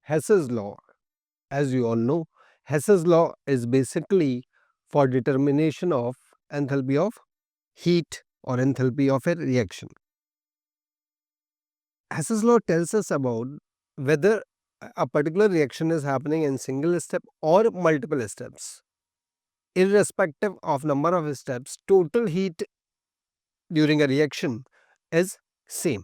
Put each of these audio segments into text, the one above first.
Hess's law, as you all know, Hess's law is basically for determination of enthalpy of heat or enthalpy of a reaction. Hess's law tells us about whether a particular reaction is happening in single step or multiple steps. Irrespective of number of steps, total heat during a reaction is same.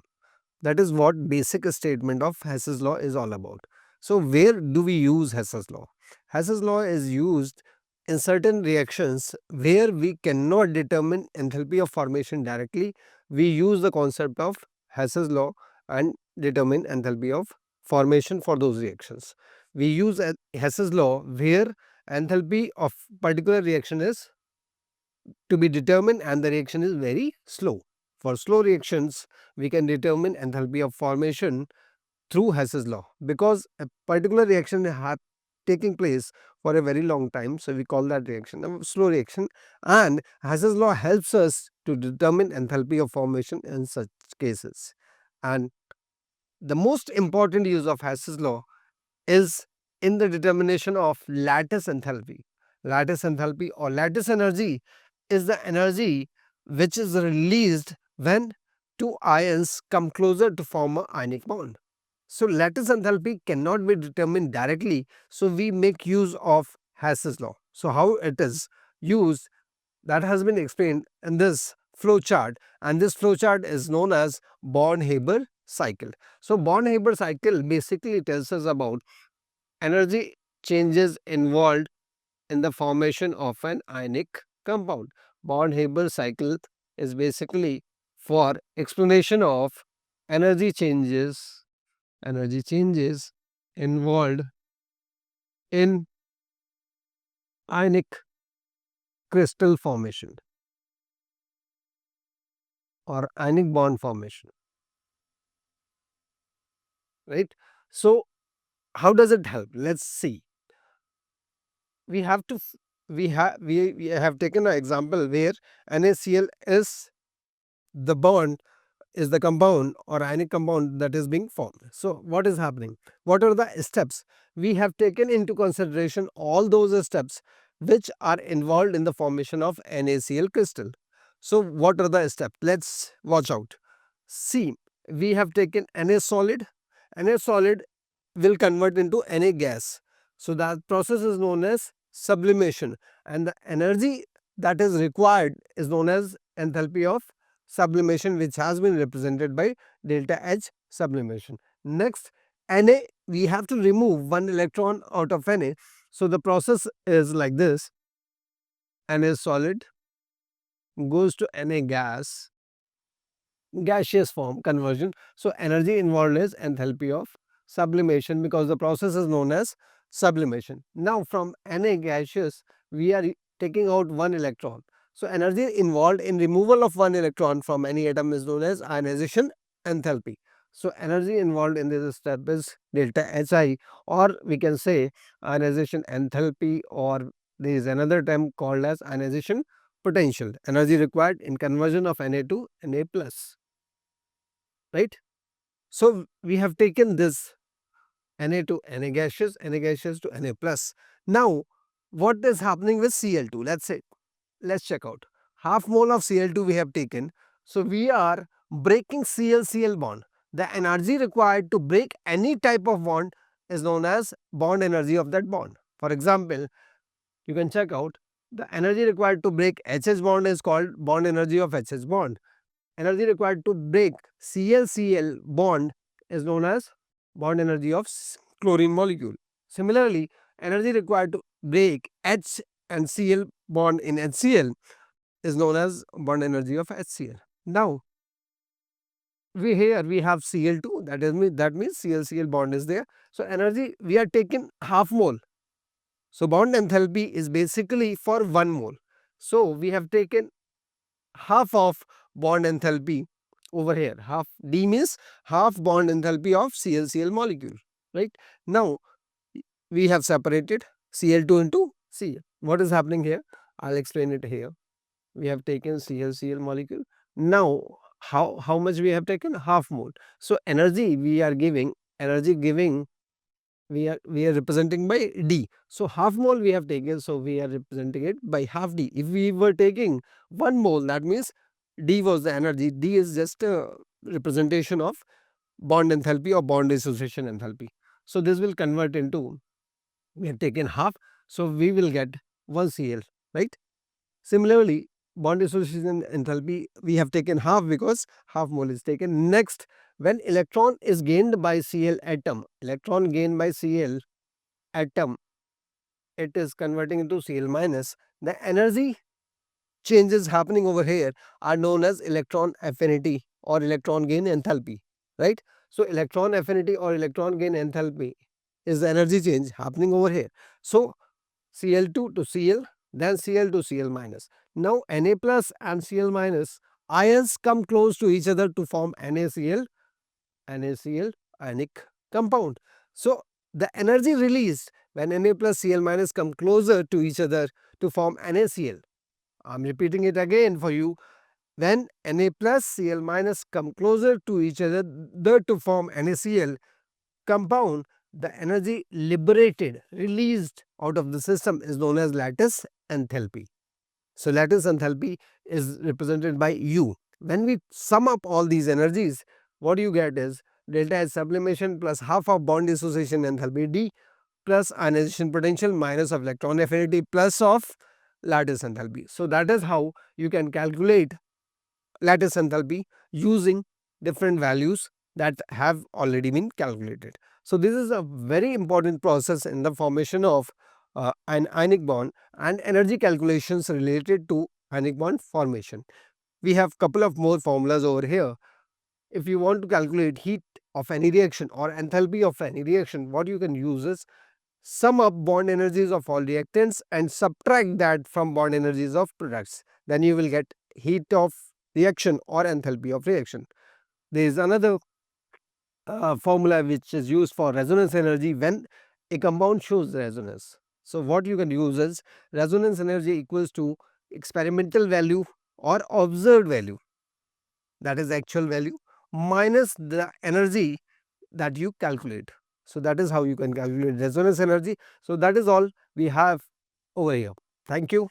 That is what basic statement of Hess's law is all about. So where do we use Hess's law? Hess's law is used in certain reactions where we cannot determine enthalpy of formation directly. We use the concept of Hess's law and determine enthalpy of formation for those reactions. We use Hess's law where enthalpy of particular reaction is to be determined and the reaction is very slow. For slow reactions, we can determine enthalpy of formation through Hess's law because a particular reaction taking place for a very long time. So we call that reaction a slow reaction, and Hess's law helps us to determine enthalpy of formation in such cases. And the most important use of Hess's law is in the determination of lattice enthalpy. Lattice enthalpy or lattice energy is the energy which is released when two ions come closer to form a ionic bond. So lattice enthalpy cannot be determined directly, so we make use of Hess's law. So how it is used, that has been explained in this flow chart, and this flow chart is known as Born-Haber cycle. So Born-Haber cycle basically tells us about energy changes involved in the formation of an ionic compound. Born-Haber cycle is basically for explanation of energy changes involved in ionic crystal formation or ionic bond formation, right? So how does it help? Let's see. We have to we have taken an example where NaCl is the bond, is the compound or ionic compound that is being formed. So what is happening? What are the steps? We have taken into consideration all those steps which are involved in the formation of NaCl crystal. So what are the steps? Let's watch out. See, we have taken Na solid. Na solid will convert into Na gas. So that process is known as sublimation, and the energy that is required is known as enthalpy of sublimation, which has been represented by delta H sublimation. Next, Na, we have to remove one electron out of Na. So the process is like this: Na solid goes to Na gas, gaseous form conversion. So energy involved is enthalpy of sublimation because the process is known as sublimation. Now from Na gaseous, we are taking out one electron. So energy involved in removal of one electron from any atom is known as ionization enthalpy. So energy involved in this step is delta Hi, or we can say ionization enthalpy, or there is another term called as ionization potential, energy required in conversion of Na to Na plus, right? So we have taken this Na to Na gaseous to Na plus. Now what is happening with Cl2? Let's check out. Half mole of Cl2 we have taken. So we are breaking Cl-Cl bond. The energy required to break any type of bond is known as bond energy of that bond. For example, you can check out the energy required to break HH bond is called bond energy of HH bond. Energy required to break Cl-Cl bond is known as bond energy of chlorine molecule. Similarly, energy required to break H and Cl bond in HCl is known as bond energy of HCl. Now, we have Cl2, that means Cl-Cl bond is there. So energy we are taking half mole. So bond enthalpy is basically for 1 mole. So we have taken half of bond enthalpy over here. Half D means half bond enthalpy of Cl-Cl molecule, right? Now we have separated Cl2 into Cl. What is happening here? I'll explain it here. We have taken Cl-Cl molecule. Now how much we have taken? Half mole. So energy we are giving, we are representing by D. So half mole we have taken, so we are representing it by half D. If we were taking 1 mole, that means D was the energy. D is just a representation of bond enthalpy or bond dissociation enthalpy. So this will convert into, we have taken half, so we will get 1 Cl, right? Similarly, bond dissociation enthalpy, we have taken half because half mole is taken. Next, when electron is gained by Cl atom, electron gained by Cl atom, it is converting into Cl minus. The energy changes happening over here are known as electron affinity or electron gain enthalpy, right? So electron affinity or electron gain enthalpy is the energy change happening over here. So Cl2 to Cl, then Cl to Cl minus. Now Na plus and Cl minus ions come close to each other to form NaCl, NaCl ionic compound. So the energy released when Na plus Cl minus come closer to each other to form NaCl. I'm repeating it again for you. When Na plus Cl minus come closer to each other to form NaCl compound, the energy liberated, released out of the system is known as lattice enthalpy. So lattice enthalpy is represented by U. When we sum up all these energies, what you get is delta H sublimation plus half of bond dissociation enthalpy D plus ionization potential minus of electron affinity plus of lattice enthalpy. So that is how you can calculate lattice enthalpy using different values that have already been calculated. So this is a very important process in the formation of an ionic bond and energy calculations related to ionic bond formation. We have couple of more formulas over here. If you want to calculate heat of any reaction or enthalpy of any reaction, what you can use is sum up bond energies of all reactants and subtract that from bond energies of products. Then you will get heat of reaction or enthalpy of reaction. There is another formula which is used for resonance energy when a compound shows resonance. So what you can use is resonance energy equals to experimental value or observed value, that is actual value, minus the energy that you calculate. So that is how you can calculate resonance energy. So that is all we have over here. Thank you.